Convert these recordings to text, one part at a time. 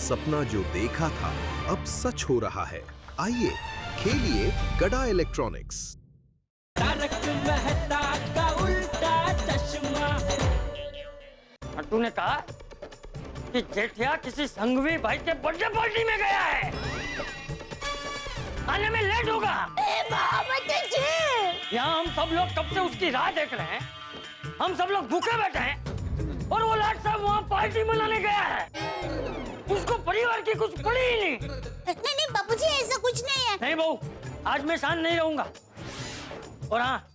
सपना जो देखा था अब सच हो रहा है। आइए खेलिए गड़ा इलेक्ट्रॉनिक्स। तारक मेहता का उल्टा चश्मा। तूने कहा कि जेठिया किसी संघवी भाई के बर्थडे पार्टी में गया है, आने में लेट होगा। यहाँ हम सब लोग कब से उसकी राह देख रहे हैं, हम सब लोग भूखे बैठे हैं और वो लाट साहब वहाँ पार्टी मनाने गया है। उसको परिवार की कुछ पड़ी ही नहीं। नहीं बापूजी, ऐसा कुछ नहीं है। नहीं बहू, आज मैं शांत नहीं रहूंगा। और हाँ,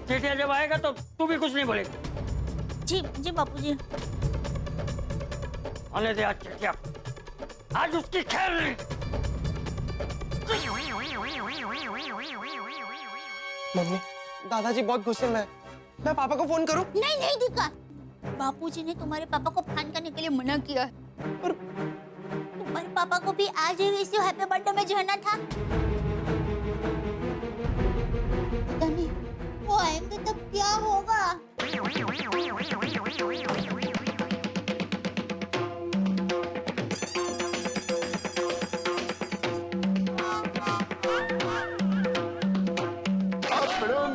जेठिया जब आएगा तो तू भी कुछ नहीं बोलेगी। जी जी बापूजी। आने दे आज जेठिया, आज उसकी खैर नहीं। मम्मी, दादाजी बहुत गुस्से में है। मैं पापा को फोन करूं? नहीं दीका, बापूजी ने तुम्हारे पापा को फोन करने के लिए मना किया है। और तुम्हारे पापा को भी आज ही इस हैप्पी बर्थडे में जाना था। पता नहीं वो आएंगे तब क्या होगा।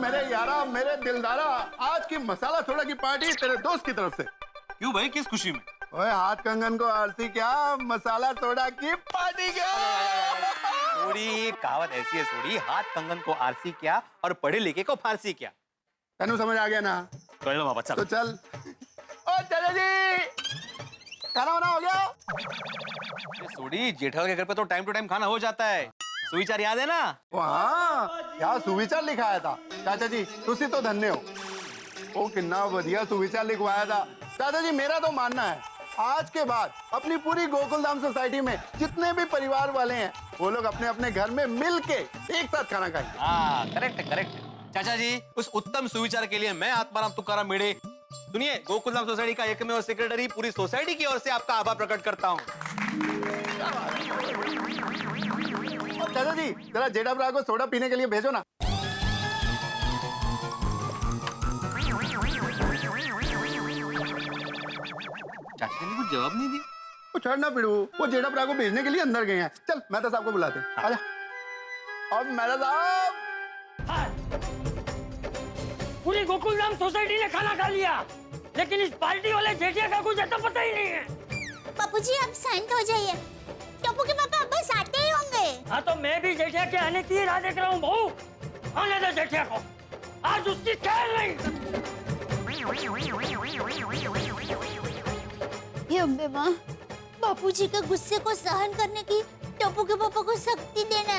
मेरे यारा, मेरे दिलदारा, आज की मसाला सोडा की पार्टी तेरे दोस्त की तरफ से। क्यों भाई, किस खुशी में? ओए, हाथ कंगन को आरती क्या, मसाला सोडा की पार्टी क्या। सोडी, कहावत ऐसी है सोडी, हाथ कंगन को आरसी क्या और पढ़े लिखे को फारसी क्या। तेनू समझ आ गया ना? कर लो बाबा, तो चल। ओ चले जी, खाना वाना हो गया? सोडी, जेठालाल के घर पे तो टाइम टू टाइम खाना हो जाता है। सुविचार याद है ना? वहाँ क्या सुविचार लिखाया था? चाचा जी तुसी तो धन्य हो। ओ कितना बढ़िया सुविचार लिखवाया था। चाचा जी, मेरा तो मानना है आज के बाद अपनी पूरी गोकुलधाम सोसाइटी में जितने भी परिवार वाले हैं वो लोग अपने अपने घर में मिल के एक साथ खाना खाएंगे। हाँ, करेक्ट करेक्ट। चाचा जी, उस उत्तम सुविचार के लिए मैं आत्माराम तुकाराम मेढ़े, सुनिए, गोकुलधाम सोसाइटी का एकमेव सेक्रेटरी, पूरी सोसाइटी की ओर से आपका आभार प्रकट करता हूँ। चाचा जी, जरा जेठा ब्रा को सोडा पीने के लिए भेजो ना। चाचा ने कुछ जवाब नहीं दिया। वो छोड़ ना पिड़ू, वो जेठा ब्रा को भेजने के लिए अंदर गए हैं। चल मेहता साहब को बुलाते हैं। आजा। और मेहता साहब। हाँ। पूरी गोकुलधाम सोसाइटी ने खाना खा लिया, लेकिन इस पार्टी वाले जेठिया का कुछ ऐसा पता ही नहीं है। बापूजी आप शांत हो जाइए, टप्पू के पापा बस आते ही होंगे। हाँ, तो मैं भी जेठिया के आने की राह देख रहा हूँ बहू। आने दे जेठिया को, आज उसकी खैर नहीं। हे अम्बे माँ, बापूजी के गुस्से को सहन करने की टप्पू के पापा को शक्ति देना।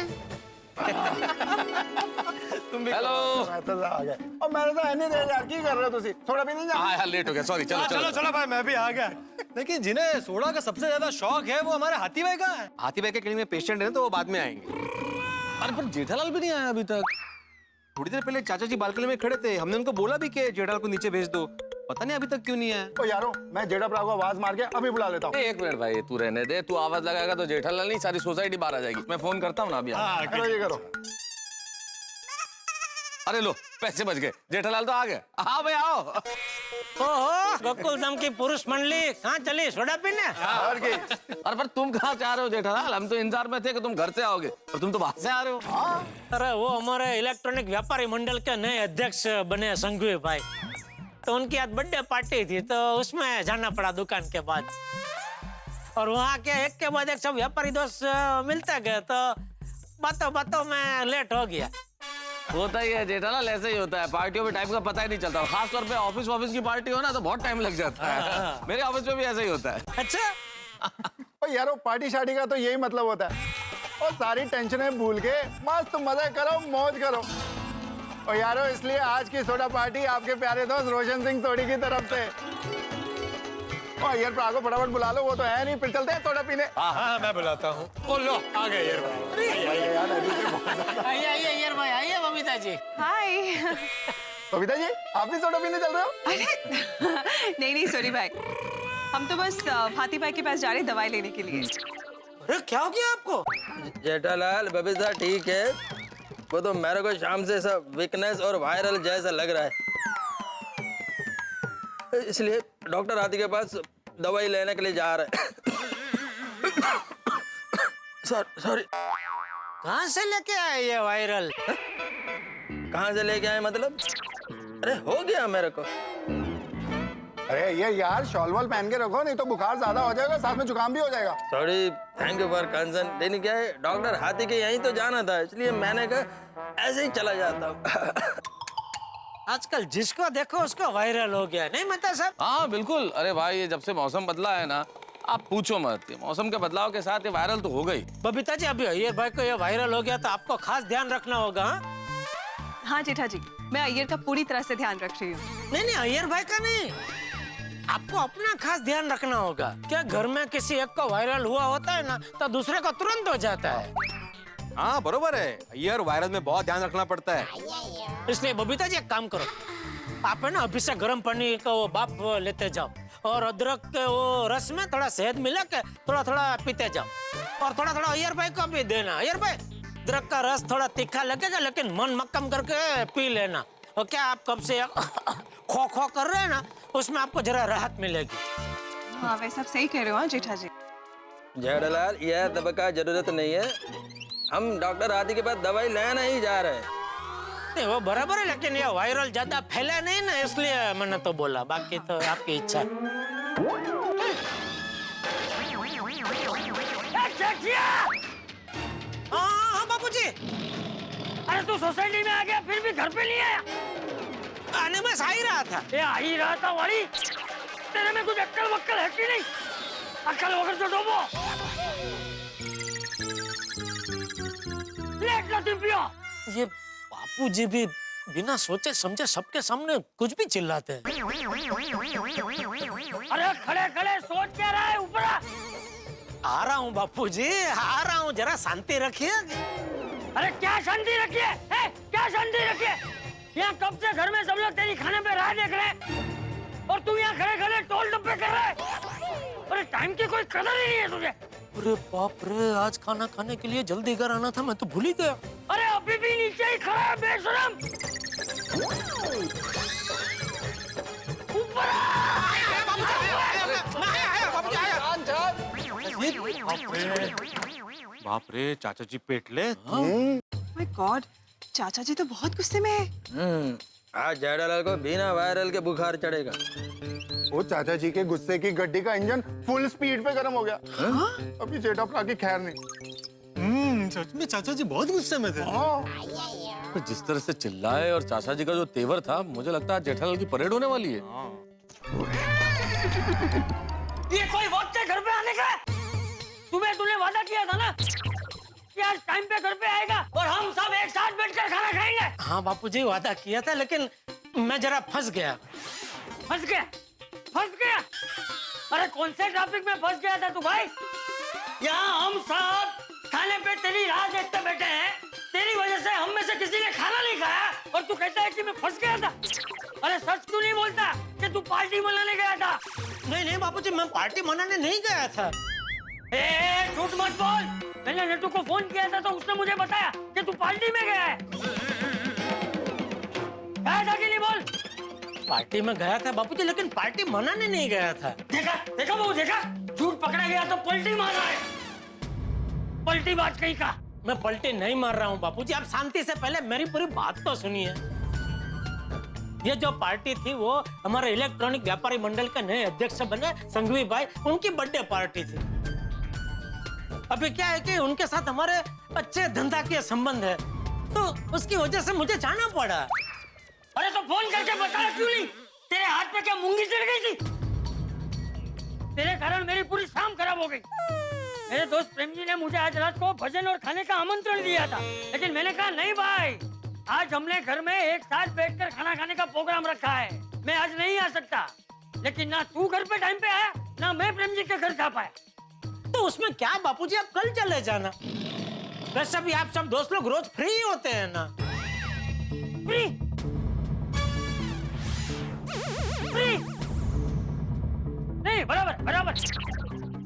तुम भी हेलो। मेहता साहब आ गए। और मेरे साथ नहीं दे यार, की कर रहे हो तुसी? थोड़ा भी नहीं जा। हाँ यार, लेट हो गया, सॉरी। चलो चलो चलो भाई, मैं भी आ गया। लेकिन जिन्हें सोडा का सबसे ज्यादा शौक है वो हमारे हाथी भाई का है। हाथी भाई के क्लिनिक में पेशेंट है तो वो बाद में आएंगे। अरे पर जेठालाल भी नहीं आया अभी तक। थोड़ी देर पहले चाचा जी बालकनी में खड़े थे, हमने उनको बोला भी कि जेठालाल को नीचे भेज दो, पता नहीं अभी तक क्यों नहीं आया। ओ यारो, मैं जेठा ब्रा को आवाज मार के अभी बुला लेता हूँ। एक मिनट भाई, तू रहने दे। तू आवाज लगाएगा तो जेठालाल नहीं, सारी सोसाइटी बाहर आ जाएगी। मैं फोन करता हूँ ना अभी। करो ये करो। अरे लो, पैसे बच गए। जेठालाल तो आ गए। हाँ भाई आओ। ओहो, गोकुलधाम की पुरुष मंडली कहाँ चली सोडा पीने? और की? अरे पर तुम कहाँ से आ रहे हो जेठालाल? हम तो इंतजार में थे कि तुम घर से आओगे, और तुम तो बाहर से आ रहे हो। अरे वो हमारे इलेक्ट्रॉनिक व्यापारी मंडल के नए अध्यक्ष बने संघवी भाई, तो उनकी आज बर्थडे पार्टी थी तो उसमें जाना पड़ा दुकान के बाद। और वहाँ के एक के बाद एक सब व्यापारी दोस्त मिलते गए तो बातों बातों में लेट हो गया। होता ही है जेठालाल, ऐसे ही होता है। पार्टियों में टाइम का पता ही नहीं चलता। खास तौर पे ऑफिस की पार्टी हो ना तो बहुत टाइम लग जाता है। मेरे ऑफिस में भी ऐसा ही होता है। अच्छा। ओ यारो, पार्टी शार्टी का तो यही मतलब होता है। और सारी टेंशनें भूल के मस्त मजे करो, मौज करो। और यारो, इसलिए आज की सोडा पार्टी आपके प्यारे दोस्त रोशन सिंह सोडी की तरफ से। और यार ब्रा को फटाफट बुला लो, वो तो है नहीं। फिर चलते हैं सोडा पीने। हाँ मैं बुलाता हूँ। ओ लो, आ गए यार भाई। आइए यार भाई, आइए बबीता जी। हाय। बबीता जी, आप भी सोडा पीने चल रहे हो? अरे नहीं सॉरी भाई, हम तो बस हाथी भाई के पास जा रहे हैं दवाई लेने के लिए। अरे क्या हो गया आपको? जेठालाल, बबीता ठीक है, वो तो मेरे को शाम से सब वीकनेस और वायरल जैसा लग रहा है, इसलिए डॉक्टर हाथी के पास दवाई लेने के लिए जा रहे हैं। सॉरी। कहाँ से लेके आए ये वायरल? कहाँ से लेके आए मतलब? अरे हो गया मेरे को। अरे ये यार शॉल वॉल पहन के रखो, नहीं तो बुखार ज्यादा हो जाएगा, साथ में जुकाम भी हो जाएगा। Sorry, thank you for concern. लेकिन क्या है, डॉक्टर हाथी के यहीं तो जाना था, इसलिए मैंने कहा ऐसे ही चला जाता हूँ। आजकल जिसको देखो उसको वायरल हो गया, नहीं मतलब साहब? हाँ बिल्कुल। अरे भाई ये जब से मौसम बदला है ना, आप पूछो मत। मौसम के बदलाव के साथ ये वायरल तो हो गई। बबीता जी, अभी अय्यर भाई को ये वायरल हो गया तो आपको खास ध्यान रखना होगा। हाँ जेठा जी, मैं अय्यर का पूरी तरह से ध्यान रख रही हूँ। नहीं, अय्यर भाई का नहीं, आपको अपना खास ध्यान रखना होगा। क्या घर में किसी एक को वायरल हुआ होता है ना, तो दूसरे को तुरंत हो जाता है। हाँ बरोबर है, अय्यर वायरल में बहुत ध्यान रखना पड़ता है। इसलिए बबीता जी एक काम करो, आप है ना अभी से गर्म पानी का वो बाप लेते जाओ और अदरक के वो रस में थोड़ा शहद मिला के थोड़ा थोड़ा पीते जाओ, और थोड़ा थोड़ा अय्यर भाई को भी देना। अय्यर भाई, अदरक का रस थोड़ा तीखा लगेगा लेकिन मन मक्कम करके पी लेना। और क्या आप कब से खो खो कर रहे हैं ना, उसमें आपको जरा राहत मिलेगी। हाँ वैसे आप सही कह रहे हो। हाँ जेठा जी। जेठालाल, यह दवा का जरूरत नहीं है, हम डॉक्टर हाथी के पास दवाई लेना ही जा रहे हैं। नहीं वो बराबर है, लेकिन ये वायरल ज्यादा फैला नहीं ना, इसलिए मैंने तो बोला, बाकी तो आपकी इच्छा। हाँ बापूजी। अरे तू सोसाइटी में आ गया फिर भी घर पे नहीं आया? आने में आ ही रहा था। ये आ ही रहा था वाली, तेरे में कुछ अक्कल वक्कल है कि नहीं? अक्कल वगैरह तो डोबो। लेट लो तुम पियो। ये बापूजी भी बिना सोचे समझे सबके सामने कुछ भी चिल्लाते हैं। अरे खड़े खड़े सोच क्या रहा है? ऊपर आ रहा हूँ बापूजी, आ रहा हूँ, जरा शांति रखिए। अरे क्या शांति रखिए? क्या शांति रखिए? यहाँ कब से घर में सब लोग तेरी खाने पे राह देख रहे हैं और तू यहाँ खड़े खड़े टोल डब्बे कर रहा है। अरे टाइम की कोई कदर ही नहीं है तुझे। अरे बाप रे, आज खाना खाने के लिए जल्दी घर आना था, मैं तो भूल ही गया। अरे अभी भी नीचे ही खड़ा है बेशरम। ऊपर बाप रे, चाचा जी पेटले। माय गॉड, चाचा जी तो बहुत गुस्से में है। आज जेठालाल को बिना वायरल के बुखार चढ़ेगा। वो चाचा जी के गुस्से की गड्डी का इंजन फुल स्पीड पे गर्म हो गया। अभी जेठा पड़ा की खैर नहीं। सच में चाचा जी बहुत गुस्से में थे। तो जिस तरह से चिल्लाए और चाचा जी का जो तेवर था, मुझे लगता है जेठालाल की परेड होने वाली है। ये कोई वक्त है घर पे आने का? तूने वादा किया था ना कि आज टाइम पे घर पे आएगा और हम सब एक साथ बैठकर खाना खाएंगे। हाँ बापूजी, वादा किया था, लेकिन मैं जरा फंस गया। फंस गया? अरे कौन से ट्रैफिक में फंस गया था तू भाई? यहाँ हम सब खाने पे तेरी राह देखते बैठे हैं, तेरी वजह से हम में से किसी ने खाना नहीं खाया और तू कहता है कि मैं फंस गया था। अरे सच क्यों नहीं बोलता कि तू पार्टी मनाने गया था? नहीं बापूजी, मैं पार्टी मनाने नहीं गया था। झूठ मत बोल। मैंने नेटू को फोन किया था तो उसने मुझे बताया कि तू पार्टी में गया है। गया था कि नहीं बोल? पार्टी में गया था बापूजी, लेकिन पार्टी मनाने नहीं गया था। देखा बहू, देखा? झूठ पकड़ा गया तो पलटी मारा है। पलटी बात कहीं का। मैं पलटी नहीं मार रहा हूँ बापूजी, आप शांति से पहले मेरी पूरी बात तो सुनिए। ये जो पार्टी थी वो हमारे इलेक्ट्रॉनिक व्यापारी मंडल के नए अध्यक्ष बने संघवी भाई, उनकी बर्थडे पार्टी थी। अभी क्या है कि उनके साथ हमारे अच्छे धंधा के संबंध है, तो उसकी वजह से मुझे जाना पड़ा। अरे तो फोन करके बताया क्यों नहीं? तेरे हाथ पे क्या मूंगी चढ़ गई थी? तेरे कारण मेरी पूरी शाम खराब हो गई। मेरे दोस्त प्रेम जी ने मुझे आज रात को भजन और खाने का आमंत्रण दिया था, लेकिन मैंने कहा नहीं भाई, आज हमने घर में एक साथ बैठकर खाना खाने का प्रोग्राम रखा है, मैं आज नहीं आ सकता। लेकिन ना तू घर पे टाइम पे आया, ना मैं प्रेम जी के घर जा पाया। तो उसमें क्या बापूजी, आप कल चले जाना। वैसे भी आप सब दोस्त लोग रोज फ्री होते हैं ना। फ्री? नहीं, बराबर।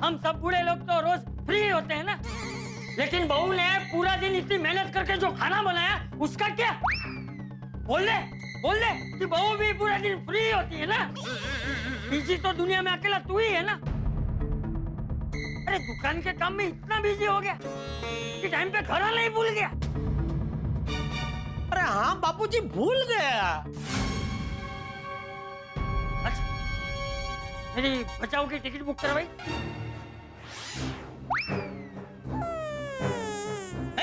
हम सब बूढ़े लोग तो रोज फ्री होते हैं ना, लेकिन बहू ने पूरा दिन इतनी मेहनत करके जो खाना बनाया उसका क्या? बोल दे कि बहू भी पूरा दिन फ्री होती है ना। बिजी तो दुनिया में अकेला तू ही है ना। अरे दुकान के काम में इतना बिजी हो गया कि टाइम पे घर आना ही भूल गया। अरे हाँ बापूजी, भूल गया। अच्छा, मेरी बचाओ की टिकट बुक करवाई।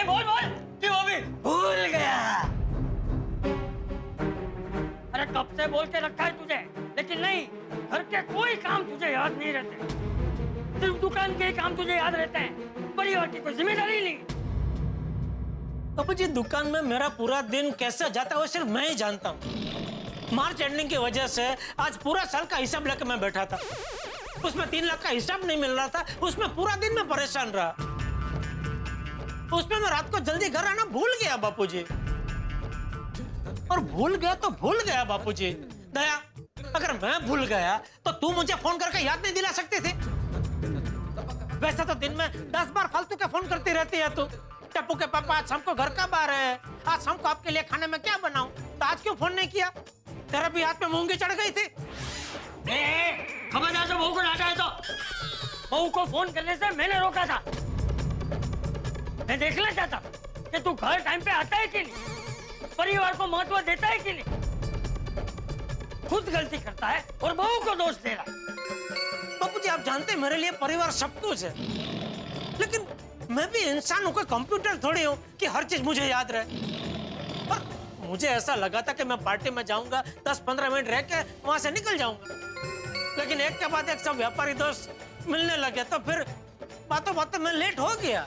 बोल बोल क्यों अभी भूल गया? अरे कब से बोल के रखा है तुझे, लेकिन नहीं, घर के कोई काम तुझे याद नहीं रहते, सिर्फ दुकान के काम तुझे याद रहते हैं, परिवार की कोई जिम्मेदारी नहीं। बापूजी, दुकान में मेरा पूरा दिन कैसे जाता है वो सिर्फ मैं ही जानता हूँ। मार्च एंडिंग की वजह से आज पूरा साल का हिसाब लेकर मैं बैठा था, उसमें 3 लाख का हिसाब नहीं मिल रहा था, उसमें पूरा दिन मैं परेशान रहा, उसमें मैं रात को जल्दी घर आना भूल गया बापूजी। और भूल गया तो भूल गया बापूजी। दया, अगर मैं भूल गया तो तू मुझे फोन करके याद नहीं दिला सकती थी? वैसे तो दिन में 10 बार फालतू के फोन करती रहती है तू। टप्पू के पापा, आज शाम को घर कब आ रहे हैं? आज शाम को आपके लिए खाने में क्या बनाऊं? तो आज क्यों फोन नहीं किया? तेरा भी हाथ में मूंगी चढ़ गई थी। खबरदार से बहू को डांटा है तो। बहू को फोन करने से मैंने रोका था। मैं देखना चाहता कि तू घर टाइम पे आता है कि नहीं, परिवार को महत्व देता है कि नहीं। खुद गलती करता है और बहू को दोष दे रहा है। बापूजी, आप जानते हैं मेरे लिए परिवार सब कुछ है, लेकिन मैं भी इंसान हूँ, कोई कंप्यूटर थोड़ी हूँ कि हर चीज मुझे याद रहे। और मुझे ऐसा लगा था कि मैं पार्टी में जाऊंगा, 10-15 मिनट रह के वहां से निकल जाऊंगा, लेकिन एक के बाद एक सब व्यापारी दोस्त मिलने लगे, तो फिर बातों बातों में लेट हो गया।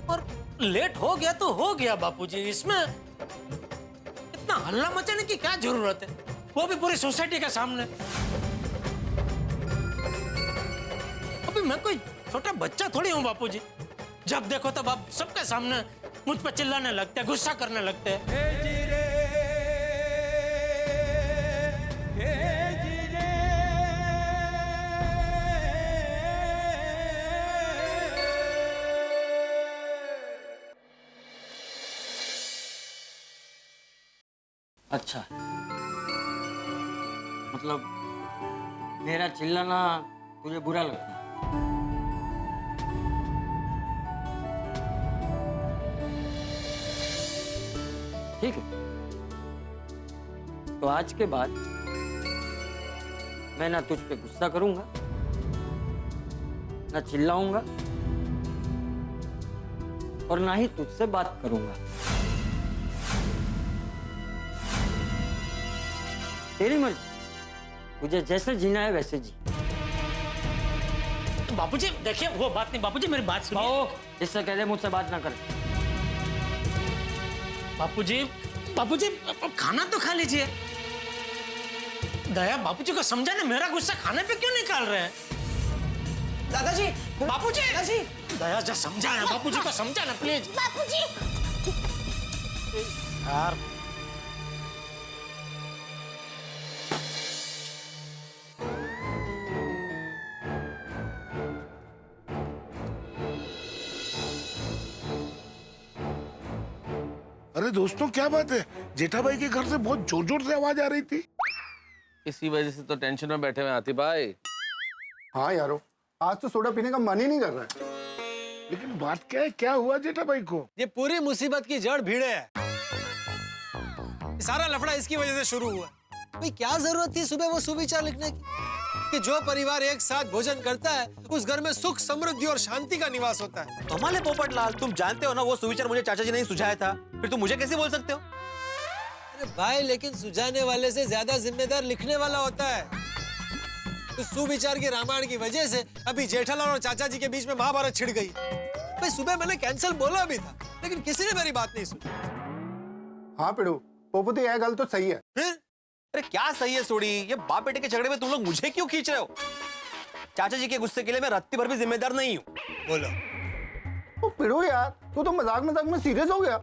और लेट हो गया तो हो गया बापूजी, इसमें इतना हल्ला मचाने की क्या जरूरत है, वो भी पूरी सोसाइटी के सामने। अभी मैं कोई छोटा बच्चा थोड़ी हूँ बापूजी, जब देखो तब आप सबके सामने मुझ पर चिल्लाने लगते हैं, गुस्सा करने लगते हैं। अच्छा, मतलब मेरा चिल्लाना तुझे बुरा लगता है? ठीक है, तो आज के बाद मैं ना तुझ पे गुस्सा करूंगा, ना चिल्लाऊंगा, और ना ही तुझसे बात करूंगा। तेरी मर्जी, तुझे जैसे जीना है वैसे जी। बापूजी देखिए, वो बात नहीं बापूजी, मेरी बात सुनिए। इससे कह दे मुझसे बात ना कर। बापूजी, बापूजी खाना तो खा लीजिए। दया, बापूजी को समझा ना, मेरा गुस्सा खाने पे क्यों निकाल रहे हैं? दादाजी, बापूजी, दादाजी, दया जा समझा ना, बापूजी को समझा ना प्लीज। बापूजी, यार अरे दोस्तों, क्या बात है? जेठा भाई के घर से बहुत जोर जोर से आवाज आ रही थी। इसी वजह से तो टेंशन में बैठे हुए आती भाई। हाँ यारो, आज तो सोडा पीने का मन ही नहीं कर रहा है। लेकिन बात क्या है, क्या हुआ जेठा भाई को? ये पूरी मुसीबत की जड़ भीड़े है। सारा लफड़ा इसकी वजह से शुरू हुआ। भाई क्या जरूरत थी सुबह वो सुविचार लिखने की कि जो परिवार एक साथ भोजन करता है उस घर में सुख, समृद्धि और शांति का निवास होता है। कमाल है पोपटलाल, तुम जानते हो ना वो सुविचार मुझे चाचा जी ने ही सुझाया था, फिर तुम मुझे कैसे बोल सकते हो? अरे भाई, लेकिन सुझाने वाले से ज्यादा जिम्मेदार लिखने वाला होता है। तो सुविचार की रामायण की वजह से अभी जेठालाल और चाचा जी के बीच में महाभारत छिड़ गई। भाई सुबह मैंने कैंसिल बोला भी था, लेकिन किसी ने मेरी बात नहीं सुनी। हाँ पिड़ू, पोपटी यह गल तो सही है। फिर अरे क्या सही है सोड़ी, ये बाप बेटे के झगड़े में तुम लोग मुझे क्यों खींच रहे हो? चाचा जी के गुस्से के लिए मैं रत्ती भर भी जिम्मेदार नहीं हूँ। बोलो। तो पिड़ू यार, तू तो मजाक मजाक में सीरियस हो गया।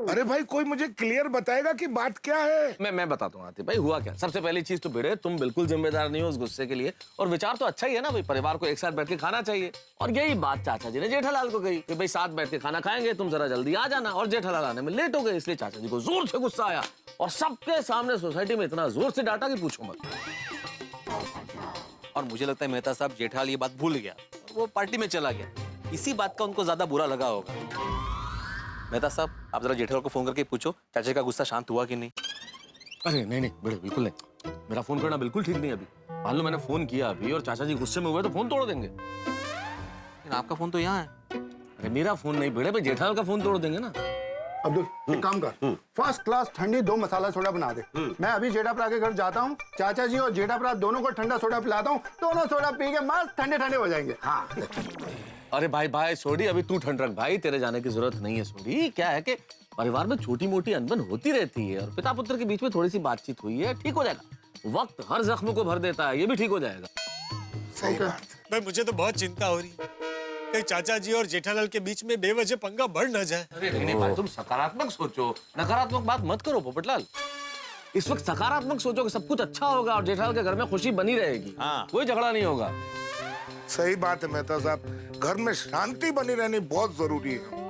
अरे भाई, कोई मुझे क्लियर बताएगा कि बात क्या है? मैं बताता हूँ आतिफ भाई, हुआ क्या। सबसे पहली चीज तो भिड़े, तुम बिल्कुल जिम्मेदार नहीं हो उस गुस्से के लिए, और विचार तो अच्छा ही है ना भाई, परिवार को एक साथ बैठ के खाना चाहिए। और यही बात चाचा जी ने जेठालाल को कही कि भाई साथ बैठ के खाना खाएंगे, तुम जरा जल्दी आ जाना। और जेठालाल आने में लेट हो गए, इसलिए चाचा जी को जोर से गुस्सा आया और सबके सामने सोसाइटी में इतना जोर से डांटा कि पूछो मत। और मुझे लगता है मेहता साहब जेठालाल ये बात भूल गया, वो पार्टी में चला गया। इसी बात का उनको ज्यादा बुरा लगा होगा। मेहता साहब, आप जरा जेठालाल को फोन करके पूछो चाचा का गुस्सा शांत हुआ कि नहीं। अरे नहीं नहीं बेटे, बिल्कुल नहीं। मेरा फोन करना बिल्कुल ठीक नहीं अभी। मान लो मैंने फोन किया अभी और चाचा जी गुस्से में हुए तो फोन तोड़ देंगे। लेकिन आपका फोन तो यहाँ है। अरे मेरा फोन नहीं बेटे, भाई जेठालाल का फोन तोड़ देंगे ना। अब्दुल एक काम कर, फर्स्ट क्लास ठंडी 2 मसाला सोडा बना दे। मैं अभी जेठाप्रा के घर जाता हूँ, चाचा जी और जेठाप्रा दोनों को ठंडा सोडा पिलाता हूँ, दोनों सोडा पी के मस्त ठंडे ठंडे हो जाएंगे। हाँ अरे भाई भाई सोडी, अभी तू ठंड रख भाई, तेरे जाने की जरूरत नहीं है। सोडी क्या है कि परिवार में छोटी मोटी अनबन होती रहती है और पिता पुत्र के बीच में थोड़ी सी बातचीत हुई है, ठीक हो जाएगा। वक्त हर जख्म को भर देता है, ये भी ठीक हो जाएगा। सही बात। भाई मुझे तो बहुत चिंता हो रही है, कहीं चाचा जी और जेठालाल के बीच में बेवजह पंगा बढ़ न जाए। अरे नहीं भाई, तुम सकारात्मक सोचो, नकारात्मक बात मत करो पोपटलाल। इस वक्त सकारात्मक सोचो कि सब कुछ अच्छा होगा और जेठालाल के घर में खुशी बनी रहेगी। हाँ। कोई झगड़ा नहीं होगा। सही बात है मेहता साहब, घर में शांति बनी रहनी बहुत जरूरी है।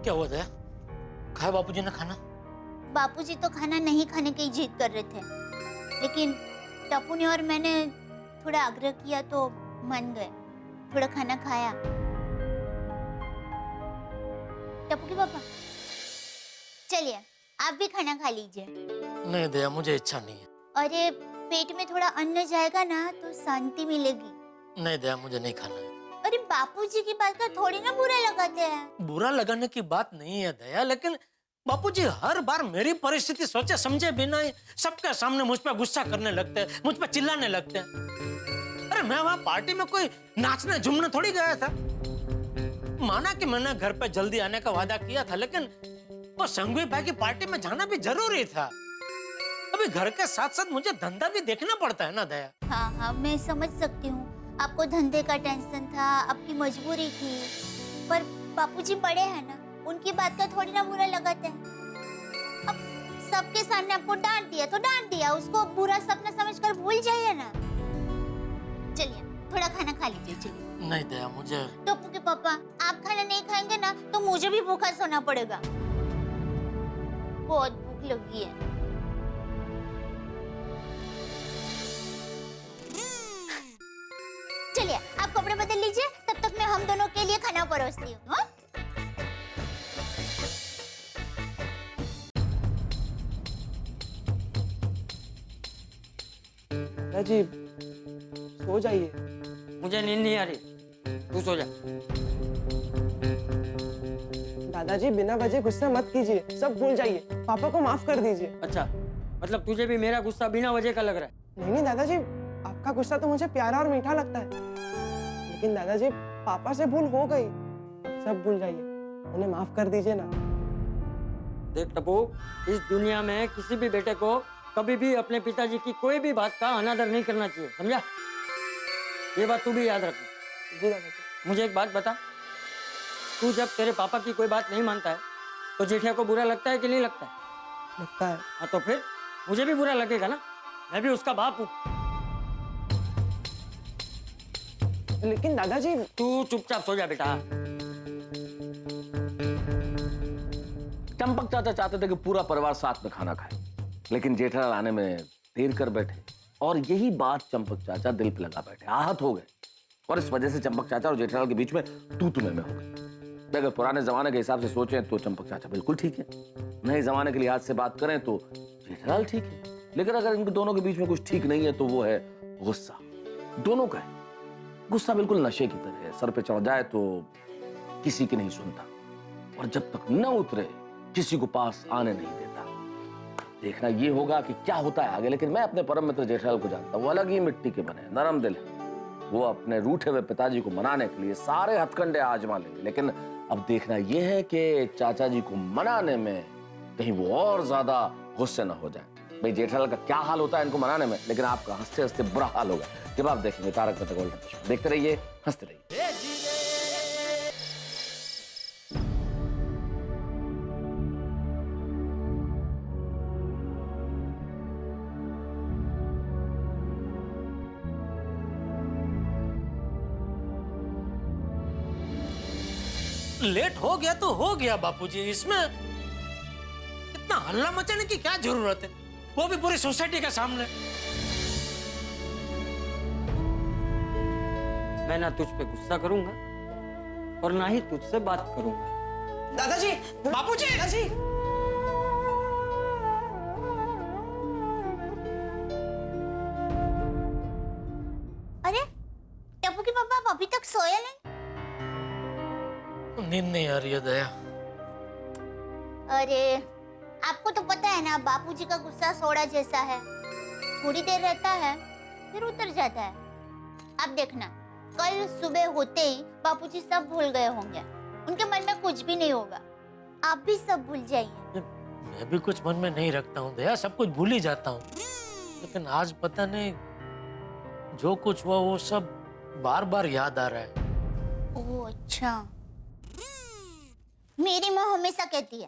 क्या हुआ दया? खाया बापूजी ने खाना? बापूजी तो खाना नहीं खाने की जिद कर रहे थे, लेकिन टप्पू ने और मैंने थोड़ा आग्रह किया तो मान गए, थोड़ा खाना खाया। टप्पू के पापा, चलिए आप भी खाना खा लीजिए। नहीं दया, मुझे इच्छा नहीं है। अरे पेट में थोड़ा अन्न जाएगा ना तो शांति मिलेगी। नहीं दया, मुझे नहीं खाना है। अरे बापूजी की बात का थोड़ी ना बुरा लगाते हैं। बुरा लगाने की बात नहीं है दया, लेकिन बापूजी हर बार मेरी परिस्थिति सोचे समझे बिना ही सबके सामने मुझ पर गुस्सा करने लगते हैं, मुझ पर चिल्लाने लगते हैं। अरे मैं वहां पार्टी में कोई नाचने झूमने थोड़ी गया था। माना कि मैंने घर पे जल्दी आने का वादा किया था, लेकिन वो संघवी भाई की पार्टी में जाना भी जरूरी था। अभी घर के साथ साथ मुझे धंधा भी देखना पड़ता है ना दया। हाँ हाँ, मैं समझ सकती हूँ, आपको धंधे का टेंशन था, आपकी मजबूरी थी, पर बापूजी बड़े हैं ना, उनकी बात का थोड़ी ना बुरा लगाते हैं। अब सबके सामने आपको डांट दिया तो डांट दिया, उसको बुरा सपना समझकर भूल जाइए ना। चलिए थोड़ा खाना खा लीजिए। चलिए। नहीं दया, मुझे टप्पू के पापा, आप खाना नहीं खाएंगे ना तो मुझे भी भूखा सोना पड़ेगा, बहुत भूख लगी है। चलिए आप कपड़े बदल लीजिए, तब तक मैं हम दोनों के लिए खाना परोसती हूँ। हाँ? जी सो जाइए। मुझे नींद नहीं आ रही, तू सो जा। दादाजी बिना वजह गुस्सा मत कीजिए, सब भूल जाइए, पापा को माफ कर दीजिए। अच्छा, मतलब तुझे भी मेरा गुस्सा बिना वजह का लग रहा है? नहीं नहीं दादाजी, आपका गुस्सा तो मुझे प्यारा और मीठा लगता है, लेकिन दादाजी पापा से भूल हो गई, सब भूल जाइए, उन्हें माफ कर दीजिए ना। देख टप्पू, इस दुनिया में किसी भी बेटे को कभी भी अपने पिताजी की कोई भी बात का अनादर नहीं करना चाहिए, समझा? ये बात तू भी याद रखना। जी दादाजी। मुझे एक बात बता, तू जब तेरे पापा की कोई बात नहीं मानता है तो जेठिया को बुरा लगता है कि नहीं लगता है? लगता है। हाँ तो फिर मुझे भी बुरा लगेगा ना, मैं भी उसका बाप हूँ। लेकिन दादाजी। तू चुपचाप सो जा बेटा। चंपक चाचा चाहते थे कि पूरा परिवार साथ में खाना खाए, लेकिन जेठालाल आने में देर कर बैठे और यही बात चंपक चाचा दिल पे लगा बैठे, आहत हो गए और इस वजह से चंपक चाचा और जेठालाल के बीच में तू में हो गई। अगर पुराने जमाने के हिसाब से सोचें तो चंपक चाचा बिल्कुल ठीक है, नए जमाने के लिहाज से बात करें तो जेठालाल ठीक है, लेकिन अगर इनके दोनों के बीच में कुछ ठीक नहीं है तो वो है गुस्सा। दोनों का है गुस्सा, बिल्कुल नशे की तरह है, सर पे चढ़ जाए तो किसी की नहीं सुनता और जब तक न उतरे किसी को पास आने नहीं देता। देखना ये होगा कि क्या होता है आगे, लेकिन मैं अपने परम मित्र जेठालाल को जानता हूँ, अलग ही मिट्टी के बने, नरम दिल है। वो अपने रूठे हुए पिताजी को मनाने के लिए सारे हथकंडे आजमा लेंगे, लेकिन अब देखना यह है कि चाचा जी को मनाने में कहीं वो और ज्यादा गुस्से न हो जाए। भाई जेठालाल का क्या हाल होता है इनको मनाने में, लेकिन आपका हंसते हंसते बुरा हाल होगा जब आप देखेंगे तारक मेहता का उल्टा चश्मा। देखते रहिए, हंसते रहिए। लेट हो गया तो हो गया बापूजी, इसमें इतना हल्ला मचाने की क्या जरूरत है, वो भी पूरी सोसाइटी के सामने। मैं ना तुझ पे गुस्सा करूंगा और ना ही तुझसे बात करूंगा। दादाजी, बापूजी, दादाजी। अरे टप्पू के पापा आप अभी तक सोए नहीं? नींद नहीं आ रही है दया। अरे आपको तो पता है ना, बापूजी का गुस्सा सोडा जैसा है, थोड़ी देर रहता है फिर उतर जाता है। आप देखना, कल सुबह होते ही बापूजी सब भूल गए होंगे, उनके मन में कुछ भी नहीं होगा, आप भी सब भूल जाइए। मैं भी कुछ मन में नहीं रखता हूँ दया, सब कुछ भूल ही जाता हूँ, लेकिन आज पता नहीं जो कुछ हुआ वो सब बार बार याद आ रहा है। ओह अच्छा। मेरी माँ हमेशा कहती है,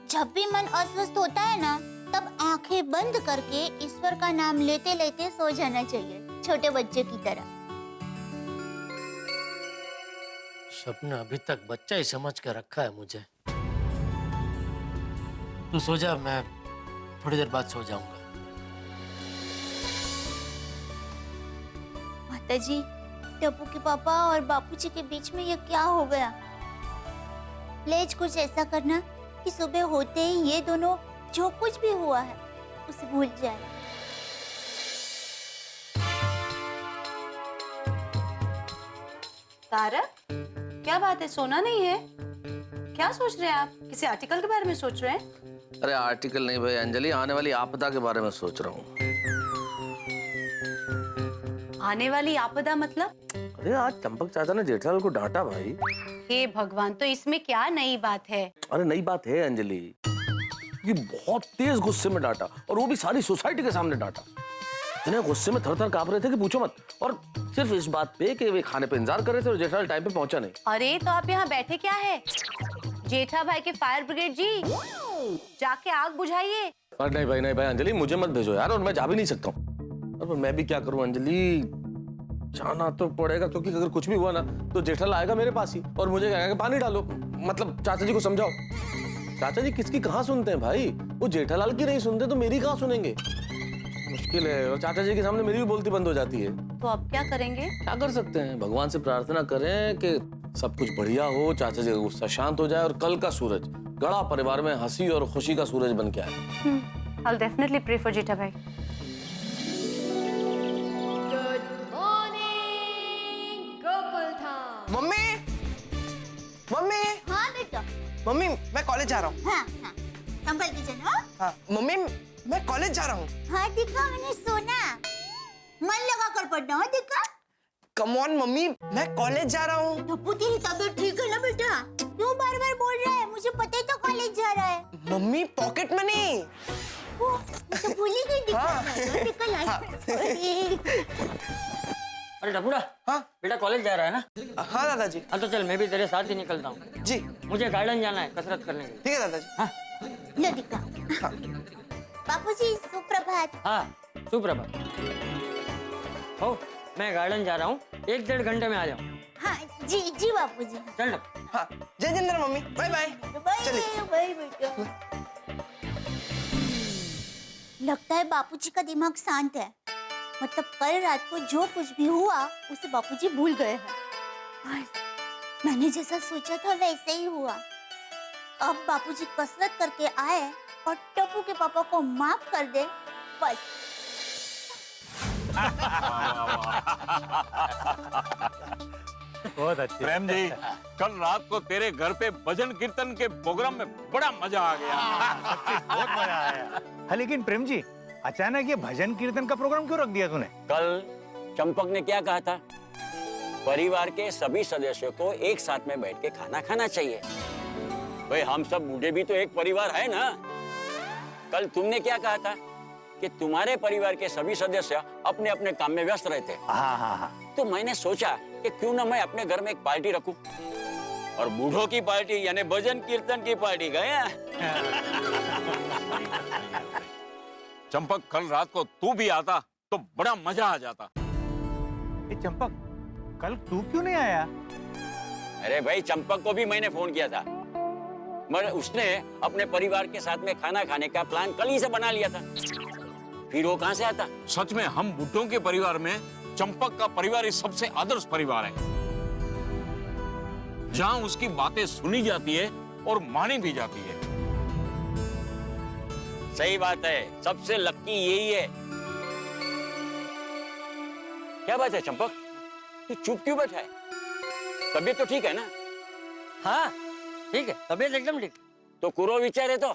जब भी मन अस्वस्थ होता है ना, तब आंखें बंद करके ईश्वर का नाम लेते लेते सो जाना चाहिए, छोटे बच्चे की तरह। सपना अभी तक बच्चा ही समझ के रखा है मुझे। तू सो जा, मैं थोड़ी देर बाद सो जाऊंगा। माताजी, टप्पू के पापा और बापूजी के बीच में ये क्या हो गया? प्लीज कुछ ऐसा करना कि सुबह होते ही ये दोनों जो कुछ भी हुआ है उसे भूल जाए। तारक, क्या बात है, सोना नहीं है? क्या सोच रहे हैं आप? किसी आर्टिकल के बारे में सोच रहे हैं? अरे आर्टिकल नहीं भाई अंजलि, आने वाली आपदा के बारे में सोच रहा हूँ। आने वाली आपदा मतलब? अरे आज चंपक चाचा ने जेठालाल को डांटा भाई। हे भगवान, तो इसमें क्या नई बात है? अरे नई बात है अंजलि, ये बहुत तेज गुस्से में डांटा, और वो भी सारी सोसाइटी के सामने डांटा। इतने गुस्से में थर-थर कांप रहे थे कि पूछो मत, और सिर्फ इस बात पे कि वे खाने पे इंतजार कर रहे थे और जेठालाल टाइम पे पहुंचा नहीं। अरे तो आप यहाँ बैठे क्या है? जेठा भाई के फायर ब्रिगेड जी, जाके आग बुझाइए। अरे नहीं भाई, नहीं भाई अंजलि, मुझे मत भेजो यार, और मैं जा भी नहीं सकता हूँ। और मैं भी क्या करूँ अंजलि, जाना तो पड़ेगा, क्योंकि अगर कुछ भी हुआ ना तो जेठालाल आएगा मेरे पास ही और मुझे कहेगा कि पानी डालो, मतलब चाचा जी को समझाओ। चाचा जी किसकी कहाँ सुनते हैं भाई, वो जेठालाल की नहीं सुनते तो मेरी कहाँ सुनेंगे? मुश्किल है, और चाचा जी के सामने मेरी भी बोलती बंद हो जाती है। तो अब क्या करेंगे? क्या कर सकते हैं, भगवान से प्रार्थना करें कि सब कुछ बढ़िया हो, चाचा जी का गुस्सा शांत हो जाए और कल का सूरज गड़ा परिवार में हंसी और खुशी का सूरज बन के आए। I'll definitely pray for जेठा भाई। मम्मी, मम्मी, हाँ बेटा। मम्मी, मैं कॉलेज जा रहा हूँ। हाँ हाँ, संभल के जाना। हाँ, मम्मी, मैं कॉलेज जा रहा हूँ। हाँ दिखा, मैंने सुना, मन लगा कर पढ़ना। हाँ दिखा। कम ऑन मम्मी, मैं कॉलेज जा रहा हूँ। टप्पू तेरी तबीयत ठीक है ना बेटा? क्यों बार बार बोल रहा है? मुझे पता है तो कॉलेज जा रहा है। Mummy pocket money. ओह, मैं तो भूल ही गई। दिखा, हाँ। दिखा लाइट। अरे टप्पूड़ा, हाँ बेटा कॉलेज जा रहा है ना? हाँ दादाजी। हाँ तो चल, मैं भी तेरे साथ ही निकलता हूँ। जी मुझे गार्डन जाना है कसरत करने के लिए। ठीक है दादाजी। हाँ लो दिखा। बापूजी सुप्रभात। हाँ, सुप्रभात। हो, मैं गार्डन जा रहा हूँ, 1-1.5 घंटे में आ जाऊँ। हाँ जी जी बापूजी। चल टप्पू। हाँ, जय जिंदर मम्मी, बाय बाय। चलिए। बाय बेटा। लगता है बापूजी का दिमाग शांत है, मतलब कल रात को जो कुछ भी हुआ उसे बापूजी भूल गए हैं। बस मैंने जैसा सोचा था वैसे ही हुआ। अब बापूजी कसरत करके आए और टप्पू के पापा को माफ कर दे, बस। बहुत अच्छे। प्रेम जी, कल रात को तेरे घर पे भजन कीर्तन के प्रोग्राम में बड़ा मजा आ गया। बहुत मजा आया। हाँ, लेकिन प्रेम जी, अचानक ये भजन कीर्तन का प्रोग्राम क्यों रख दिया तूने? कल चंपक ने क्या कहा था? परिवार के सभी सदस्यों को एक साथ में बैठ के खाना खाना चाहिए। भाई हम सब बूढ़े भी तो एक परिवार है ना। कल तुमने क्या कहा था कि तुम्हारे परिवार के सभी सदस्य अपने अपने काम में व्यस्त रहते हैं। हाँ हाँ हाँ। तो मैंने सोचा कि क्यों ना मैं अपने घर में एक पार्टी रखूं, और बूढ़ों की पार्टी यानी भजन कीर्तन की पार्टी गया। चंपक, कल रात को तू भी आता तो बड़ा मजा आ जाता। चंपक, कल तू क्यों नहीं आया? अरे भाई चंपक को भी मैंने फोन किया था, मगर उसने अपने परिवार के साथ में खाना खाने का प्लान कल ही से बना लिया था। फिर वो कहाँ से आता? सच में हम बुड्ढों के परिवार में चंपक का परिवार ही सबसे आदर्श परिवार है, जहां उसकी बातें सुनी जाती है और मानी भी जाती है। सही बात है, सबसे लक्की यही है। क्या बात है चंपक, तू चुप क्यों बैठा है? तबीयत तो ठीक है ना? हाँ ठीक है, तबीयत एकदम ठीक। तो कुरो विचार है तो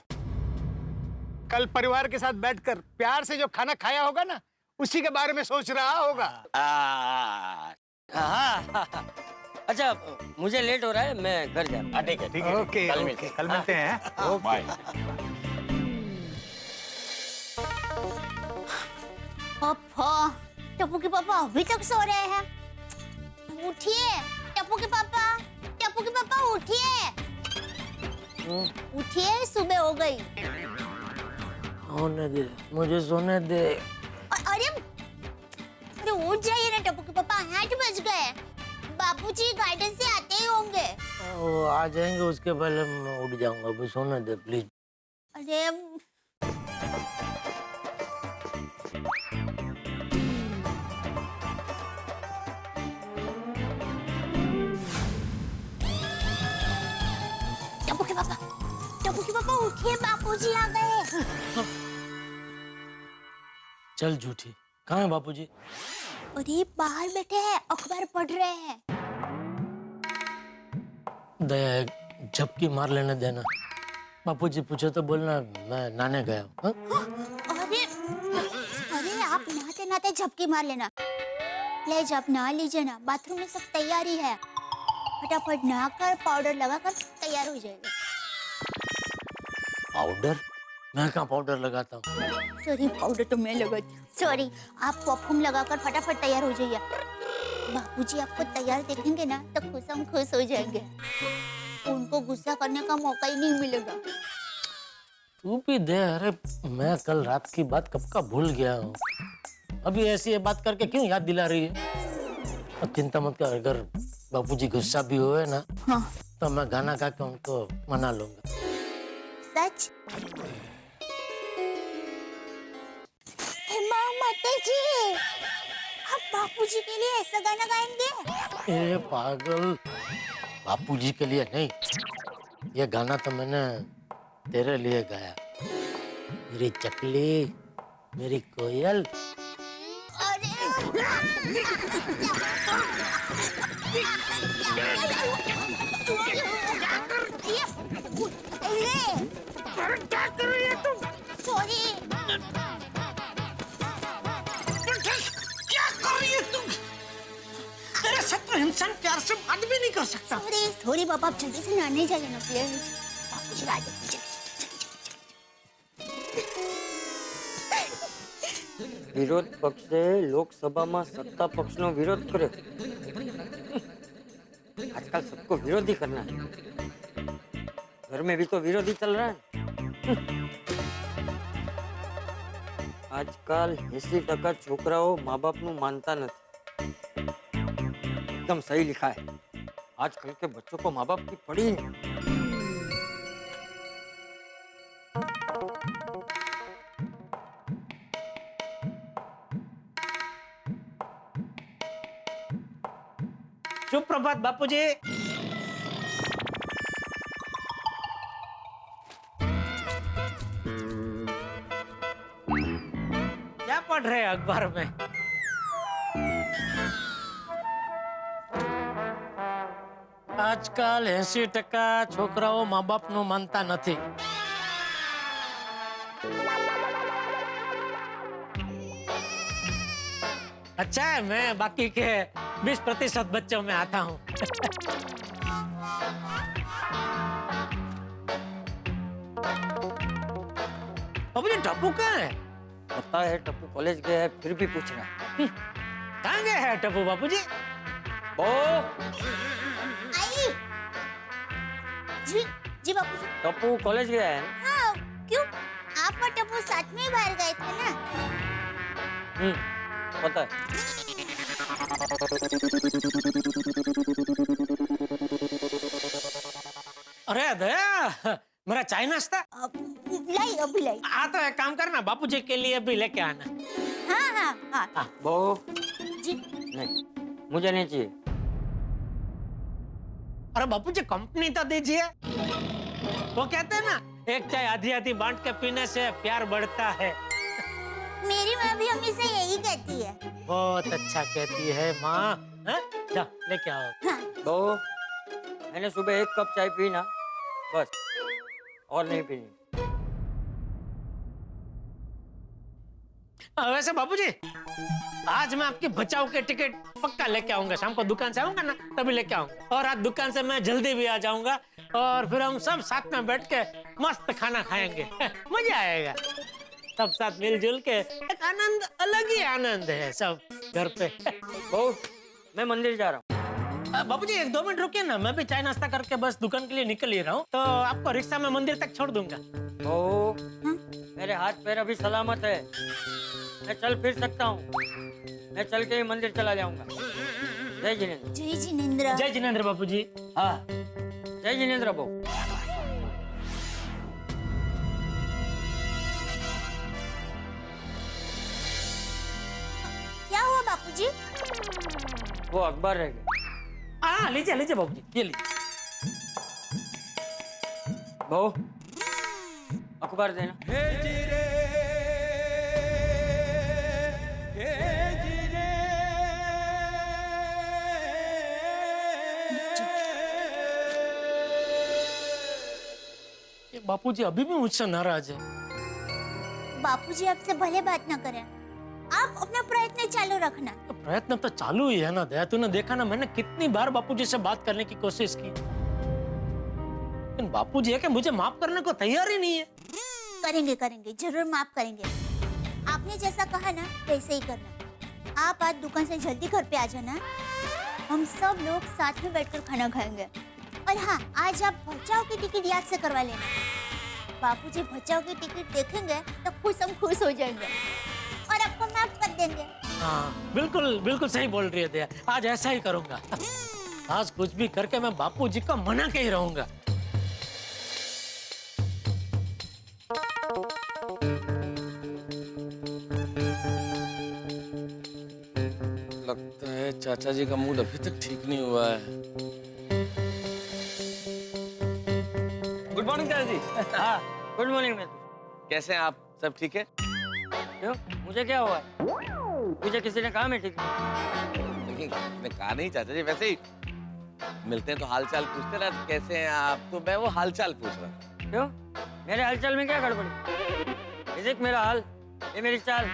कल परिवार के साथ बैठकर प्यार से जो खाना खाया होगा ना, उसी के बारे में सोच रहा होगा। हाँ। अच्छा मुझे लेट हो रहा है, मैं घर जा रहा हूँ। ठीक है ठीक है, ओके कल मिलते हैं। बाय। टप्पू के पापा अभी तक सो रहे हैं। उठिए टप्पू के पापा, टप्पू के पापा उठिए, उठिए, सुबह हो गई। सोने दे, मुझे सोने दे। अरे अरे उठ जाइए ना टप्पू के पापा, 8 बज गए। बापूजी गार्डन से आते ही होंगे। वो आ जाएंगे, उसके पहले मैं उठ जाऊंगा। अभी सोने दे प्लीज। अरे टप्पू के पापा उठिए, बापूजी आ गए। चल झूठी, कहाँ है बापूजी? अरे बाहर बैठे हैं, अखबार पढ़ रहे हैं। दया एक झपकी मार लेने देना। बापूजी पूछे तो बोलना मैं नहाने गया हूँ। अरे अरे आप नहाते नहाते झपकी मार लेना। ले जब नहा लीजिए ना, बाथरूम में सब तैयारी है। फटाफट नहाकर पाउडर लगाकर तैयार हो जाएगा। पाउडर? मैं कहाँ पाउडर लगाता हूँ? सॉरी, पाउडर तो मैं लगाती हूँ। सॉरी, आप परफ्यूम लगाकर फटाफट तैयार हो जाइए। बापूजी आपको तैयार देखेंगे ना तो खुशम खुश हो जाएंगे। उनको गुस्सा करने का मौका ही नहीं मिलेगा। तू भी दे। अरे मैं कल रात की बात कब का भूल गया हूँ। अभी ऐसी बात करके क्यों याद दिला रही है? अब चिंता मत कर, अगर बापूजी गुस्सा भी हुए ना, हाँ, तो मैं गाना गा के उनको मना लूंगा। सच? माता जी, आप बापूजी के लिए ऐसा गाना गाएंगे? ए पागल, बापूजी के लिए नहीं, ये गाना तो मैंने तेरे लिए गाया। मेरी चकली, मेरी कोयल। क्या कर रही है तुम? सॉरी। क्या कर रही है तुम? तेरे साथ तो इंसान प्यार से बात भी नहीं कर सकता। सॉरी सॉरी बाबा, आप जल्दी से नहाने जाइए ना प्लीज। बापूजी आ जाइए। विरोध पक्षे लोकसभा में सत्ता पक्ष नो विरोध करे। आजकल सबको विरोध ही करना है। घर में भी तो विरोध ही चल रहा है। आजकल 80% छोकराओ माँ बाप नु मानता नहीं। एकदम सही लिखा है, आजकल के बच्चों को माँ बाप की पड़ी नहीं। सुप्रभात बापूजी। क्या पढ़ रहे हैं अखबार में? आजकल 80% छोकराओ माँ बाप नु मानता नहीं। अच्छा है, मैं बाकी के 20% बच्चों में आता हूँ। बाबूजी टप्पू कहाँ है? पता है टप्पू कॉलेज गया है, फिर भी पूछ रहा है। कहाँ गया है टप्पू बापूजी? ओ आई। जी जी बापूजी। टप्पू कॉलेज गया है। हाँ, क्यों? आप और टप्पू साथ में ही बाहर गए थे ना? पता है। अरे दया, मेरा चाय नाश्ता लाई अभी लाई। हाँ तो एक काम करना, बापूजी के लिए भी लेके आना। हाँ हाँ हाँ। बहू जी नहीं, मुझे नहीं चाहिए। अरे बापूजी कंपनी तो दीजिए। वो कहते हैं ना, एक चाय आधी आधी बांट के पीने से प्यार बढ़ता है। मेरी माँ भी हमेशा यही कहती है। बहुत अच्छा कहती है माँ। हाँ? जा लेके आओ। हाँ। बहू मैंने सुबह 1 कप चाय पी ना, बस, और नहीं पीनी। वैसे बापूजी, आज मैं आपकी बचाव के टिकट पक्का लेके आऊंगा। शाम को दुकान से आऊंगा ना, तभी लेके आऊंगा। और आज दुकान से मैं जल्दी भी आ जाऊंगा, और फिर हम सब साथ में बैठ के मस्त खाना खाएंगे। मजा आएगा। सब साथ मिलजुल के, एक आनंद, अलग ही आनंद है सब घर पे। बहू मैं मंदिर जा रहा हूँ। बापूजी 1-2 मिनट रुकिए ना, मैं भी चाय नाश्ता करके बस दुकान के लिए निकल ही रहा हूँ। तो आपको रिक्शा में मंदिर तक छोड़ दूंगा। बहू मेरे हाथ पैर अभी सलामत है, मैं चल फिर सकता हूँ। मैं चल के ही मंदिर चला जाऊंगा। जय जिनेंद्र। जय जिनेंद्र। जय जिनेंद्र बापूजी। हाँ जय जिनेंद्र बहू। क्या हुआ बापूजी? वो अखबार रह गया। हाँ लीजिए लीजिए बाबूजी, ये लीजिए। बहू अखबार देना। ये बापूजी अभी भी मुझसे नाराज है। बापूजी आपसे भले बात ना करें, आप अपना प्रयत्न चालू रखना। तो प्रयत्न तो चालू ही है ना दया। तूने देखा ना, मैंने कितनी बार बापूजी से बात करने की कोशिश की, लेकिन बापूजी है कि मुझे माफ करने को तैयार ही नहीं है। करेंगे करेंगे, जरूर माफ करेंगे। आपने जैसा कहा ना वैसे ही करना। आप आज दुकान से जल्दी घर पे आ जाना, हम सब लोग साथ में बैठकर खाना खाएंगे। और हाँ, आज आप बचाव की टिकट याद से करवा लेना। बापूजी बचाव की टिकट देखेंगे तो खुश हो जाएंगे और आपको माफ कर देंगे। हाँ बिल्कुल बिल्कुल सही बोल रही है दया, आज ऐसा ही करूंगा। आज कुछ भी करके मैं बापूजी को मना के ही रहूंगा। लगता है चाचा जी का मूड अभी तक ठीक नहीं हुआ है। गुड मॉर्निंग चाचा जी। हाँ गुड मॉर्निंग। मैं कैसे हैं आप? सब ठीक है? क्यों, मुझे क्या हुआ है? मुझे किसी ने कहा मैं ठीक नहीं। लेकिन मैं कहा नहीं चाचा जी, वैसे ही मिलते हैं तो हालचाल पूछते ना, कैसे हैं आप, तो मैं वो हालचाल पूछ रहा हूँ। क्यों, मेरे हालचाल में क्या गड़बड़ी? ये देख मेरा हाल, ये मेरी चाल।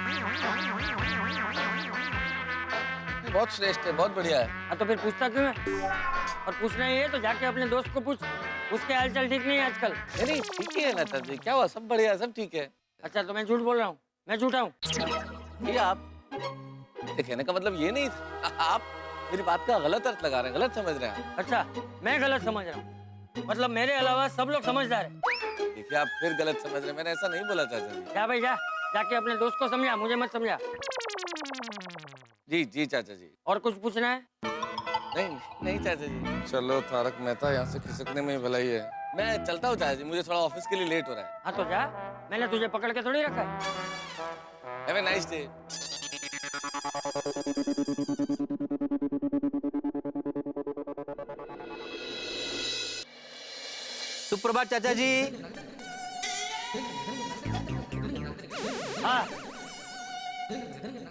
बहुत श्रेष्ठ है, बहुत बढ़िया है। हाँ तो फिर पूछता क्यों है? और पूछना ही है तो जाके अपने दोस्त को पूछ, उसके हालचाल ठीक नहीं है आजकल। नहीं ठीक ही है ना चाचा जी, क्या हुआ? सब बढ़िया, सब ठीक है। अच्छा तो मैं झूठ बोल रहा हूँ? मैं झूठा हूँ? भैया आप, कहने का मतलब ये नहीं था, आप मेरी बात का गलत अर्थ लगा रहे हैं, गलत समझ रहे हैं। अच्छा मैं गलत समझ रहा हूँ, मतलब मेरे अलावा सब लोग समझदार है। देखिए आप फिर गलत समझ रहे हैं, मैंने ऐसा नहीं बोला चाचा जी। जा भाई जा, जाके अपने दोस्त को समझा, मुझे मत समझा। जी जी चाचा जी। और कुछ पूछना है? नहीं नहीं चाचा जी। चलो तारक मेहता, यहाँ से खिसकने में ही भलाई है। मैं चलता हूँ चाचा जी, मुझे थोड़ा ऑफिस के लिए लेट हो रहा है। हाँ तो जा, मैंने तुझे पकड़ के थोड़ी रखा है। Have a nice day. सुप्रभात चाचा जी। हाँ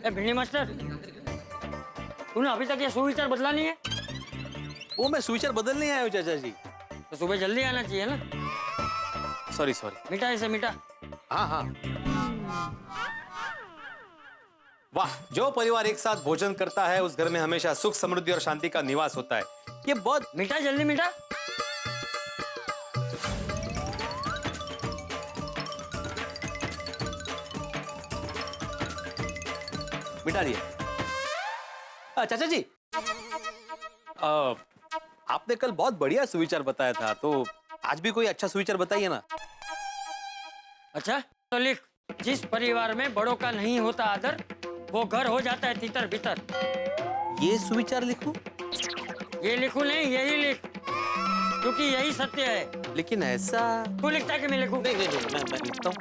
ए भिंडी मास्टर, तूने अभी तक ये सुविचार बदला नहीं है? वो मैं सुविचार बदल नहीं आया हूँ चाचा जी। तो सुबह जल्दी आना चाहिए ना। Sorry sorry. मीठा इसे मीठा। हाँ हाँ। वाह, जो परिवार एक साथ भोजन करता है उस घर में हमेशा सुख समृद्धि और शांति का निवास होता है। ये बहुत मीठा, जल्दी मीठा। मिटा दिए। चाचा जी, आपने कल बहुत बढ़िया सुविचार बताया था, तो आज भी कोई अच्छा सुविचार बताइए ना। अच्छा तो लिख, जिस परिवार में बड़ों का नहीं होता आदर, वो घर हो जाता है तितर बितर। ये सुविचार लिखूं? ये लिखूं नहीं, यही लिख। क्योंकि यही सत्य है। लेकिन ऐसा तू लिखता है कि मैं लिखूं? नहीं मैं लिखता हूँ।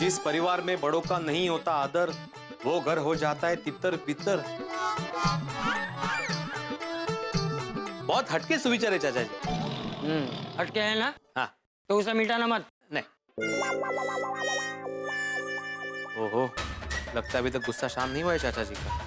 जिस परिवार में बड़ों का नहीं होता आदर, वो घर हो जाता है तितर बितर। बहुत हटके सुविचार है चाचा जी। हटके है ना? हाँ। तो उसे मिटाना मत। नहीं। ओहो, लगता है अभी तक गुस्सा शांत नहीं हुआ है चाचा जी का।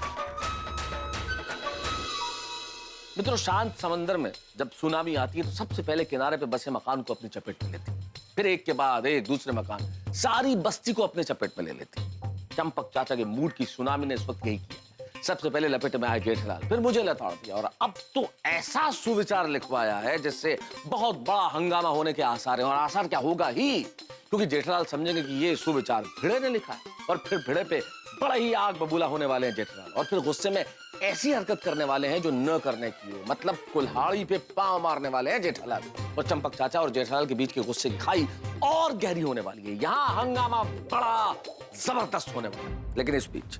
मित्रों, शांत समंदर में जब सुनामी आती है तो सबसे पहले किनारे पे बसे मकान को अपनी चपेट में लेती, फिर एक के बाद एक दूसरे मकान सारी बस्ती को अपने चपेट में ले लेती। चंपक चाचा के मूड की सुनामी ने इस वक्त यही किया। सबसे पहले लपेटे में आए जेठलाल, फिर मुझे लताड़ दिया और अब तो ऐसा सुविचार लिखवाया है जिससे बहुत बड़ा हंगामा होने के आसार हैं। और आसार क्या होगा ही, क्योंकि जेठलाल समझेंगे कि ये सुविचार भिड़े ने लिखा है और फिर भिड़े पे बड़ा ही आग बबूला होने वाले हैं जेठलाल। और फिर गुस्से में ऐसी हरकत करने वाले हैं जो न करने की हो, मतलब कुल्हाड़ी पे पांव मारने वाले हैं जेठालाल। और चंपक चाचा और जेठालाल के बीच के गुस्से की खाई और गहरी होने वाली है। यहाँ हंगामा बड़ा जबरदस्त होने वाला है। लेकिन इस बीच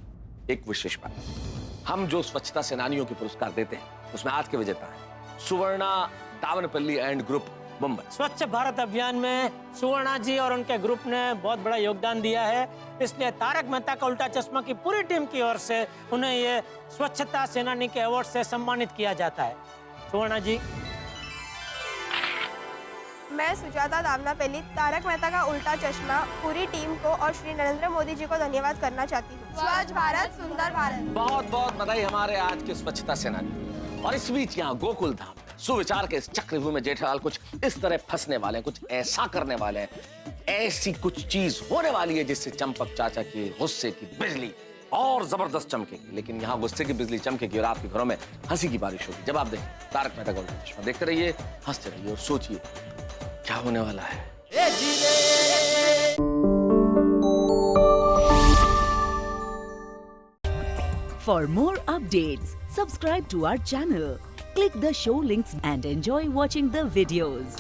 एक विशेष बात, हम जो स्वच्छता सेनानियों के पुरस्कार देते हैं उसमें आज के विजेता हैं सुवर्णा दावनपल्ली एंड ग्रुप मुंबई। स्वच्छ भारत अभियान में सुवर्णा जी और उनके ग्रुप ने बहुत बड़ा योगदान दिया है, इसलिए तारक मेहता का उल्टा चश्मा की पूरी टीम की ओर से उन्हें ये स्वच्छता सेनानी के अवार्ड से सम्मानित किया जाता है। सुवर्णा जी। मैं सुजाता दावनापल्ली तारक मेहता का उल्टा चश्मा पूरी टीम को और श्री नरेंद्र मोदी जी को धन्यवाद करना चाहती हूँ। स्वच्छ भारत सुंदर भारत। बहुत बहुत बधाई हमारे आज के स्वच्छता सेनानी। और इस बीच यहाँ गोकुल धाम सुविचार के इस चक्रव्यूह में जेठालाल कुछ इस तरह फंसने वाले हैं, कुछ ऐसा करने वाले हैं, ऐसी कुछ चीज होने वाली है जिससे चंपक चाचा की गुस्से की बिजली और जबरदस्त चमकेगी। लेकिन यहाँ गुस्से की बिजली चमकेगी और आपके घरों में हंसी की बारिश होगी। जब आप देखें तारक मेहता का उल्टा चश्मा, देखते रहिए, हंसते रहिए और सोचिए क्या होने वाला है। For more updates, subscribe to our channel, click the show links and enjoy watching the videos.